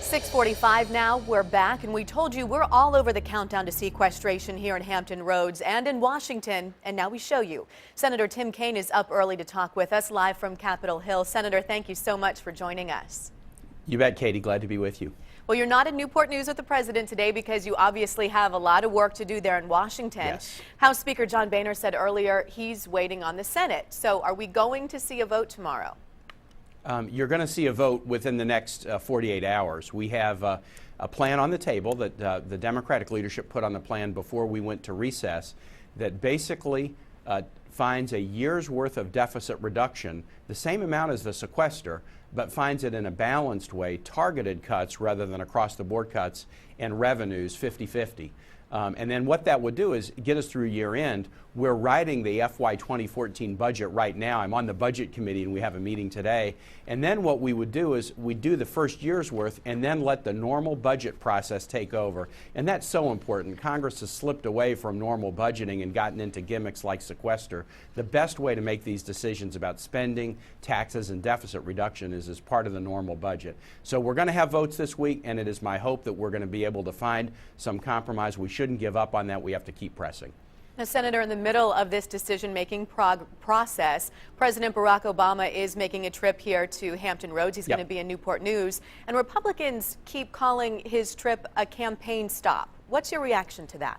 6:45 now. We're back, and we told you we're all over the countdown to sequestration here in Hampton Roads and in Washington, and now we show you. Senator Tim Kaine is up early to talk with us live from Capitol Hill. Senator, thank you so much for joining us. You bet, Katie. Glad to be with you. Well, you're not in Newport News with the president today because you obviously have a lot of work to do there in Washington. Yes. House Speaker John Boehner said earlier he's waiting on the Senate. So are we going to see a vote tomorrow? You're going to see a vote within the next 48 hours. We have a plan on the table that the Democratic leadership put on the plan before we went to recess that basically finds a year's worth of deficit reduction, the same amount as the sequester, but finds it in a balanced way, targeted cuts rather than across-the-board cuts, and revenues 50-50. And then what that would do is get us through year end. We're writing the FY 2014 budget right now. I'm on the budget committee and we have a meeting today. And then what we would do is we do the first year's worth and then let the normal budget process take over. And that's so important. Congress has slipped away from normal budgeting and gotten into gimmicks like sequester. The best way to make these decisions about spending, taxes, and deficit reduction is as part of the normal budget. So we're going to have votes this week, and it is my hope that we're going to be able to find some compromise. We shouldn't give up on that. We have to keep pressing. Now, Senator, in the middle of this decision-making process, President Barack Obama is making a trip here to Hampton Roads. He's going to be in Newport News, and Republicans keep calling his trip a campaign stop. What's your reaction to that?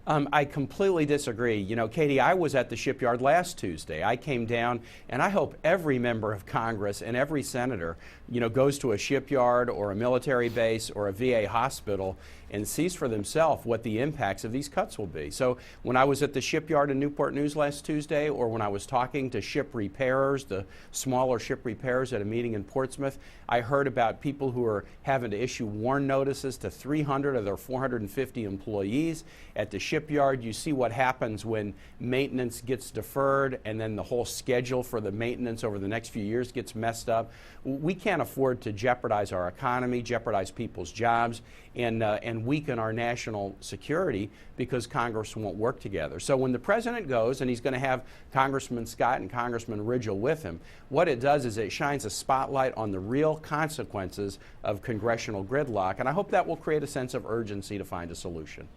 I completely disagree. You know, Katie, I was at the shipyard last Tuesday. I came down, and I hope every member of Congress and every senator, you know, goes to a shipyard or a military base or a VA hospital and sees for themselves what the impacts of these cuts will be. So when I was at the shipyard in Newport News last Tuesday, or when I was talking to ship repairers, the smaller ship repairers at a meeting in Portsmouth, I heard about people who are having to issue warn notices to 300 of their 450 employees. At the shipyard, you see what happens when maintenance gets deferred and then the whole schedule for the maintenance over the next few years gets messed up. We can't afford to jeopardize our economy, jeopardize people's jobs, and weaken our national security because Congress won't work together. So when the president goes, and he's going to have Congressman Scott and Congressman Ridgel with him, what it does is it shines a spotlight on the real consequences of congressional gridlock, and I hope that will create a sense of urgency to find a solution.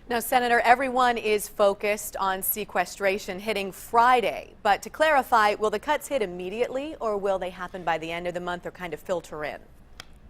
Now, Senator, everyone is focused on sequestration hitting Friday. But to clarify, will the cuts hit immediately, or will they happen by the end of the month or kind of filter in?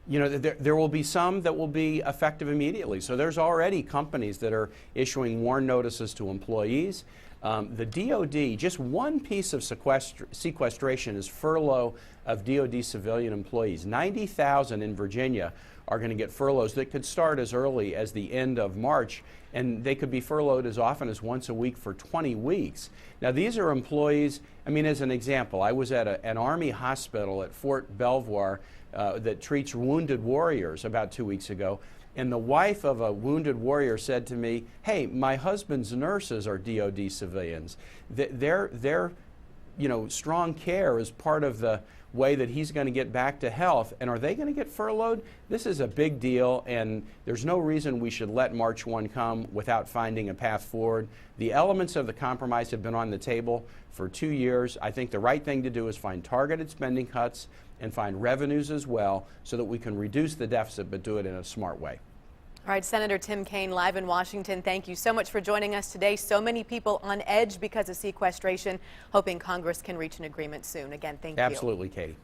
You know, there will be some that will be effective immediately. So there's already companies that are issuing warn notices to employees. The DOD, just one piece of sequestration is furlough of DOD civilian employees. 90,000 in Virginia are going to get furloughs that could start as early as the end of March, and they could be furloughed as often as once a week for 20 weeks. Now, these are employees, I mean, as an example, I was at an Army hospital at Fort Belvoir that treats wounded warriors about 2 weeks ago, and the wife of a wounded warrior said to me, "Hey, my husband's nurses are DOD civilians. Their you know, strong care is part of the way that he's going to get back to health, and are they going to get furloughed?" This is a big deal, and there's no reason we should let March 1 come without finding a path forward. The elements of the compromise have been on the table for 2 years. I think the right thing to do is find targeted spending cuts and find revenues as well so that we can reduce the deficit but do it in a smart way. All right, Senator Tim Kaine live in Washington. Thank you so much for joining us today. So many people on edge because of sequestration, hoping Congress can reach an agreement soon. Again, thank you. Absolutely, Katie.